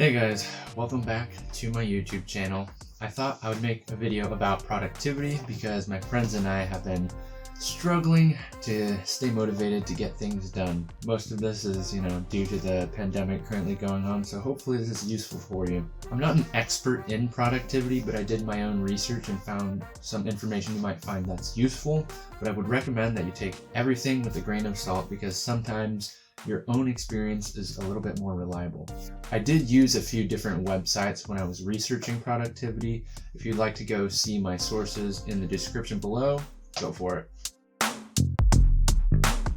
Hey guys, welcome back to my YouTube channel. I thought I would make a video about productivity because my friends and I have been struggling to stay motivated to get things done. Most of this is, due to the pandemic currently going on, so hopefully this is useful for you. I'm not an expert in productivity, but I did my own research and found some information you might find that's useful, but I would recommend that you take everything with a grain of salt because sometimes your own experience is a little bit more reliable. I did use a few different websites when I was researching productivity. If you'd like to go see my sources in the description below, go for it.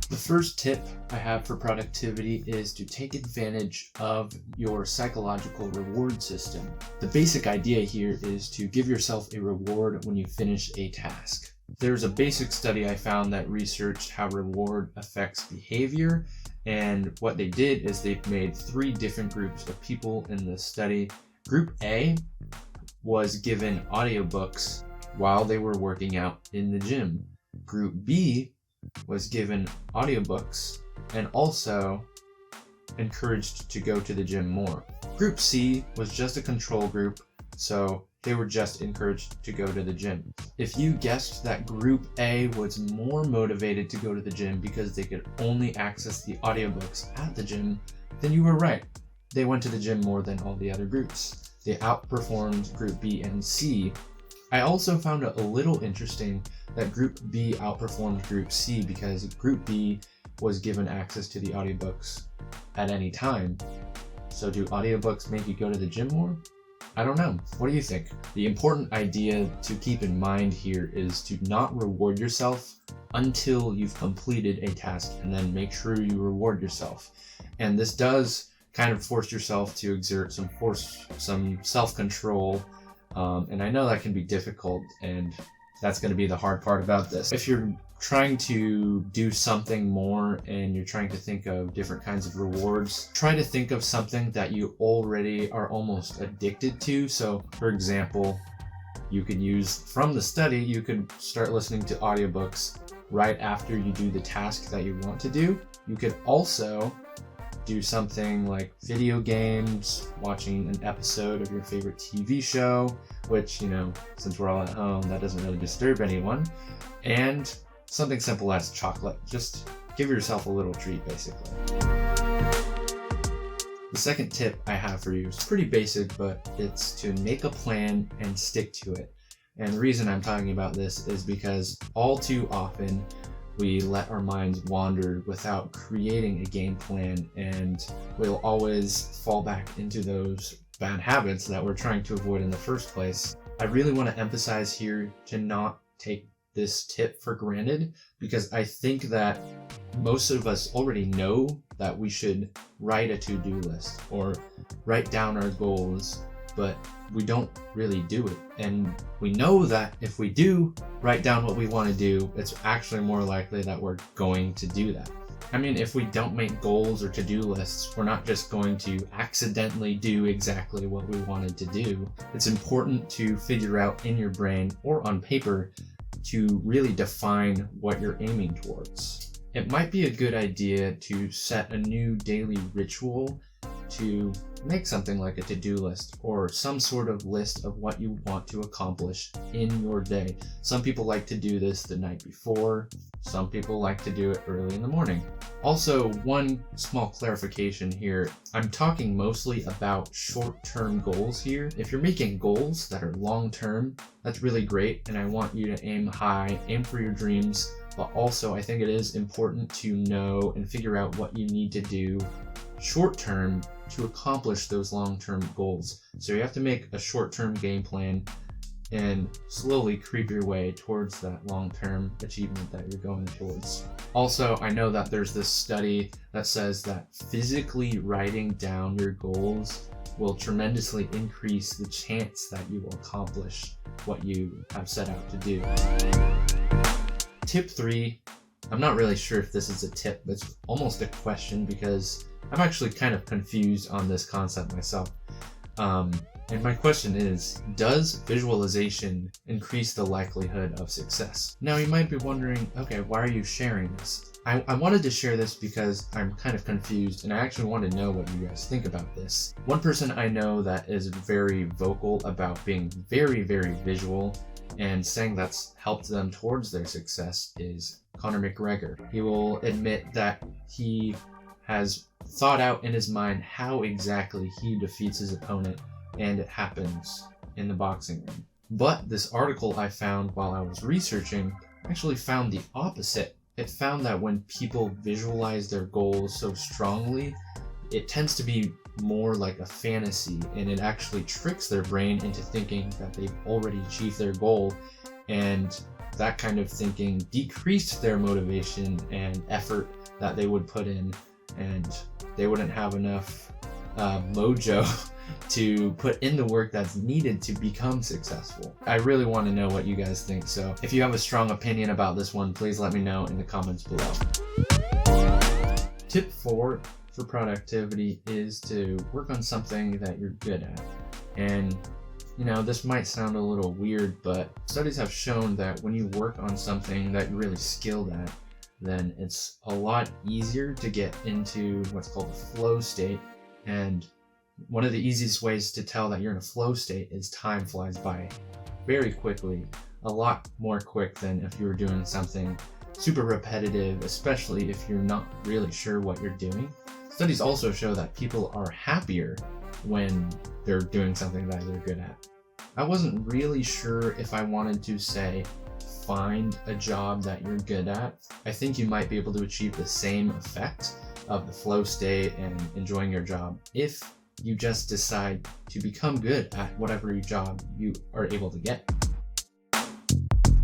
The first tip I have for productivity is to take advantage of your psychological reward system. The basic idea here is to give yourself a reward when you finish a task. There's a basic study I found that researched how reward affects behavior. And what they did is they made 3 different groups of people in the study. Group A was given audiobooks while they were working out in the gym. Group B was given audiobooks and also encouraged to go to the gym more. Group C was just a control group, so they were just encouraged to go to the gym. If you guessed that Group A was more motivated to go to the gym because they could only access the audiobooks at the gym, then you were right. They went to the gym more than all the other groups. They outperformed Group B and C. I also found it a little interesting that Group B outperformed Group C because Group B was given access to the audiobooks at any time. So do audiobooks make you go to the gym more? I don't know. What do you think? The important idea to keep in mind here is to not reward yourself until you've completed a task, and then make sure you reward yourself. And this does kind of force yourself to exert some self-control. And I know that can be difficult, and that's going to be the hard part about this. If you're trying to do something more and you're trying to think of different kinds of rewards, try to think of something that you already are almost addicted to. So for example, you could use from the study, you could start listening to audiobooks right after you do the task that you want to do. You could also do something like video games, watching an episode of your favorite TV show, which, since we're all at home, that doesn't really disturb anyone. And something simple as chocolate. Just give yourself a little treat, basically. The second tip I have for you is pretty basic, but it's to make a plan and stick to it. And the reason I'm talking about this is because all too often we let our minds wander without creating a game plan, and we'll always fall back into those bad habits that we're trying to avoid in the first place. I really want to emphasize here to not take this tip for granted, because I think that most of us already know that we should write a to-do list or write down our goals, but we don't really do it. And we know that if we do write down what we want to do, it's actually more likely that we're going to do that. I mean, if we don't make goals or to-do lists, we're not just going to accidentally do exactly what we wanted to do. It's important to figure out in your brain or on paper to really define what you're aiming towards. It might be a good idea to set a new daily ritual to make something like a to-do list or some sort of list of what you want to accomplish in your day. Some people like to do this the night before. Some people like to do it early in the morning. Also, one small clarification here. I'm talking mostly about short-term goals here. If you're making goals that are long-term, that's really great, and I want you to aim high, aim for your dreams, but also I think it is important to know and figure out what you need to do short-term to accomplish those long-term goals. So you have to make a short-term game plan and slowly creep your way towards that long-term achievement that you're going towards. Also, I know that there's this study that says that physically writing down your goals will tremendously increase the chance that you will accomplish what you have set out to do. Tip 3, I'm not really sure if this is a tip, but it's almost a question because I'm actually kind of confused on this concept myself. And my question is, does visualization increase the likelihood of success? Now you might be wondering, okay, why are you sharing this? I wanted to share this because I'm kind of confused and I actually want to know what you guys think about this. One person I know that is very vocal about being very, very visual and saying that's helped them towards their success is Conor McGregor. He will admit that he has thought out in his mind how exactly he defeats his opponent, and it happens in the boxing ring. But this article I found while I was researching actually found the opposite. It found that when people visualize their goals so strongly, it tends to be more like a fantasy, and it actually tricks their brain into thinking that they've already achieved their goal, and that kind of thinking decreased their motivation and effort that they would put in, and they wouldn't have enough mojo to put in the work that's needed to become successful. I really want to know what you guys think, so if you have a strong opinion about this one, please let me know in the comments below. Tip 4 for productivity is to work on something that you're good at. And this might sound a little weird, but studies have shown that when you work on something that you're really skilled at, then it's a lot easier to get into what's called the flow state. And one of the easiest ways to tell that you're in a flow state is time flies by very quickly, a lot more quick than if you were doing something super repetitive, especially if you're not really sure what you're doing. Studies also show that people are happier when they're doing something that they're good at. I wasn't really sure if I wanted to say find a job that you're good at. I think you might be able to achieve the same effect of the flow state and enjoying your job if you just decide to become good at whatever job you are able to get.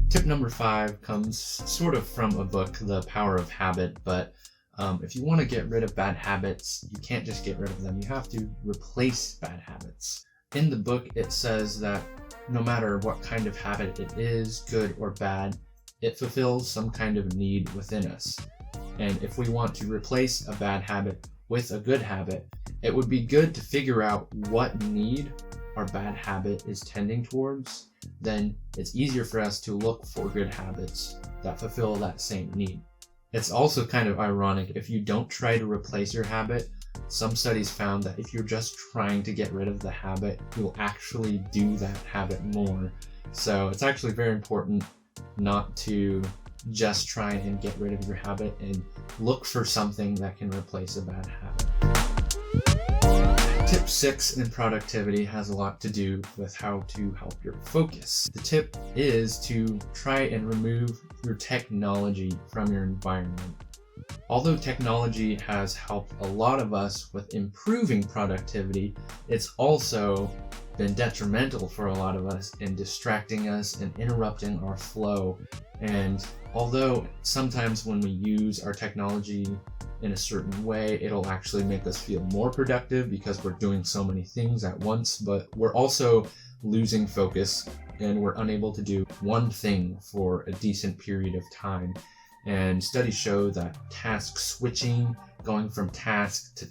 Tip number 5 comes sort of from a book, The Power of Habit, but if you want to get rid of bad habits, you can't just get rid of them. You have to replace bad habits. In the book, it says that no matter what kind of habit it is, good or bad, it fulfills some kind of need within us. And if we want to replace a bad habit with a good habit, it would be good to figure out what need our bad habit is tending towards. Then it's easier for us to look for good habits that fulfill that same need. It's also kind of ironic if you don't try to replace your habit. Some studies found that if you're just trying to get rid of the habit, you'll actually do that habit more. So it's actually very important not to just try and get rid of your habit and look for something that can replace a bad habit. Tip 6 in productivity has a lot to do with how to help your focus. The tip is to try and remove your technology from your environment. Although technology has helped a lot of us with improving productivity, it's also been detrimental for a lot of us in distracting us and interrupting our flow. And although sometimes when we use our technology in a certain way, it'll actually make us feel more productive because we're doing so many things at once, but we're also losing focus and we're unable to do one thing for a decent period of time. And studies show that task switching, going from task to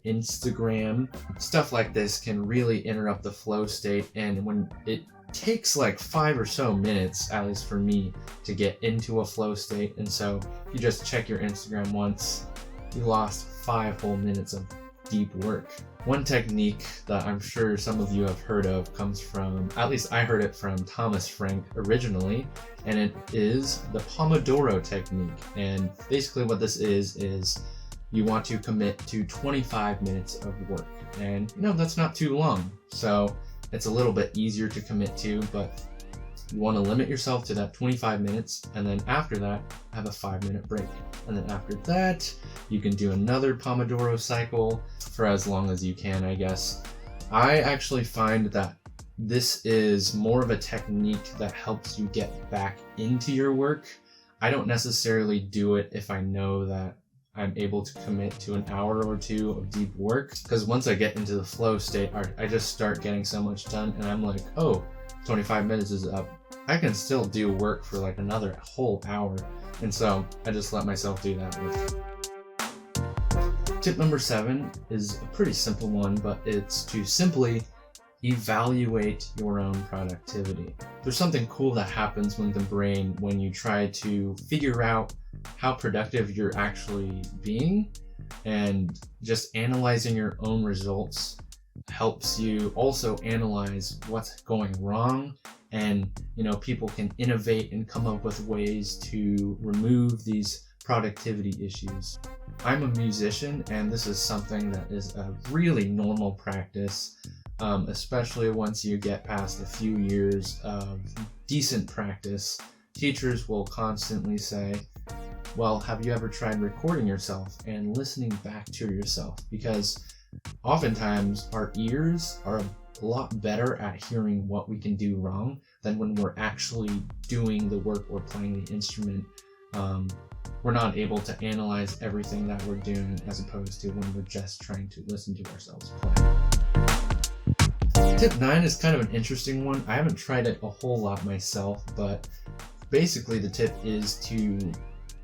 Instagram, stuff like this can really interrupt the flow state. And when it takes like 5 or so minutes, at least for me, to get into a flow state. And so if you just check your Instagram once, you lost 5 whole minutes of deep work. One technique that I'm sure some of you have heard of comes from, at least I heard it from Thomas Frank originally, and it is the Pomodoro technique. And basically what this is you want to commit to 25 minutes of work. And that's not too long. So it's a little bit easier to commit to, but you want to limit yourself to that 25 minutes, and then after that, have a 5-minute break. And then after that, you can do another Pomodoro cycle for as long as you can, I guess. I actually find that this is more of a technique that helps you get back into your work. I don't necessarily do it if I know that I'm able to commit to an hour or 2 of deep work, because once I get into the flow state, I just start getting so much done, and I'm like, oh, 25 minutes is up. I can still do work for like another whole hour, and so I just let myself do that. Tip number 7 is a pretty simple one, but it's to simply evaluate your own productivity. There's something cool that happens when you try to figure out how productive you're actually being, and just analyzing your own results helps you also analyze what's going wrong, and people can innovate and come up with ways to remove these productivity issues. I'm a musician, and this is something that is a really normal practice, especially once you get past a few years of decent practice. Teachers will constantly say, well, have you ever tried recording yourself and listening back to yourself? Because oftentimes our ears are a lot better at hearing what we can do wrong than when we're actually doing the work or playing the instrument. We're not able to analyze everything that we're doing, as opposed to when we're just trying to listen to ourselves play. Tip 9 is kind of an interesting one. I haven't tried it a whole lot myself, but basically the tip is to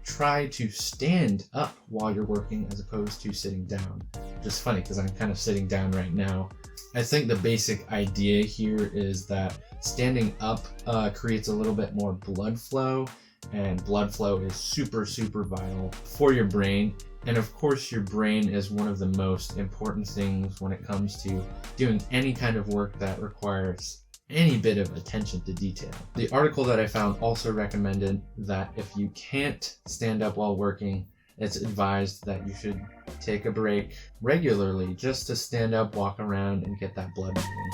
try to stand up while you're working as opposed to sitting down. Which is funny because I'm kind of sitting down right now. I think the basic idea here is that standing up creates a little bit more blood flow, and blood flow is super vital for your brain. And of course, your brain is one of the most important things when it comes to doing any kind of work that requires any bit of attention to detail. The article that I found also recommended that if you can't stand up while working, it's advised that you should take a break regularly just to stand up, walk around, and get that blood moving.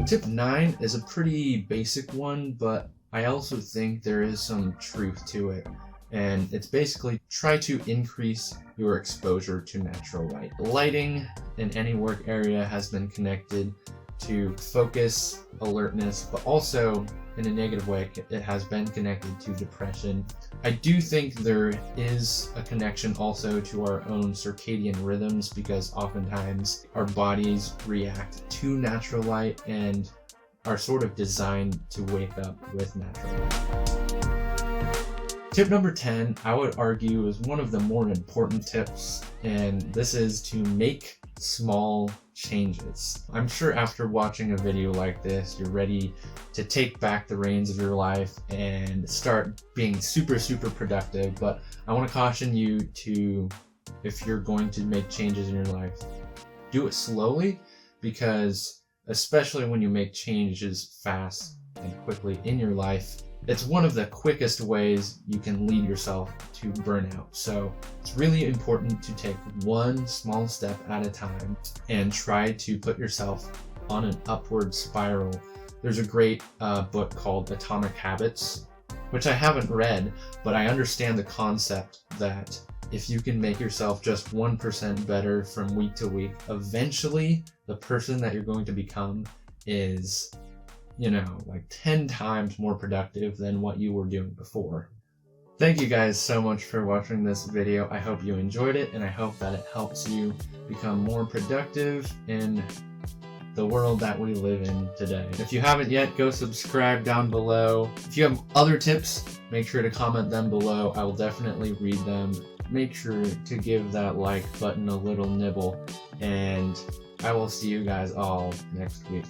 Tip 9 is a pretty basic one, but I also think there is some truth to it. And it's basically try to increase your exposure to natural light. Lighting in any work area has been connected to focus, alertness, but also in a negative way, it has been connected to depression. I do think there is a connection also to our own circadian rhythms, because oftentimes our bodies react to natural light and are sort of designed to wake up with natural light. Tip number 10, I would argue, is one of the more important tips, and this is to make small changes. I'm sure after watching a video like this, you're ready to take back the reins of your life and start being super productive, but I want to caution you to, if you're going to make changes in your life, do it slowly, because especially when you make changes fast and quickly in your life, it's one of the quickest ways you can lead yourself to burnout. So it's really important to take one small step at a time and try to put yourself on an upward spiral. There's a great book called Atomic Habits, which I haven't read, but I understand the concept that if you can make yourself just 1% better from week to week, eventually the person that you're going to become is, like 10 times more productive than what you were doing before. Thank you guys so much for watching this video. I hope you enjoyed it, and I hope that it helps you become more productive in the world that we live in today. If you haven't yet, go subscribe down below. If you have other tips, make sure to comment them below. I will definitely read them. Make sure to give that like button a little nibble, and I will see you guys all next week.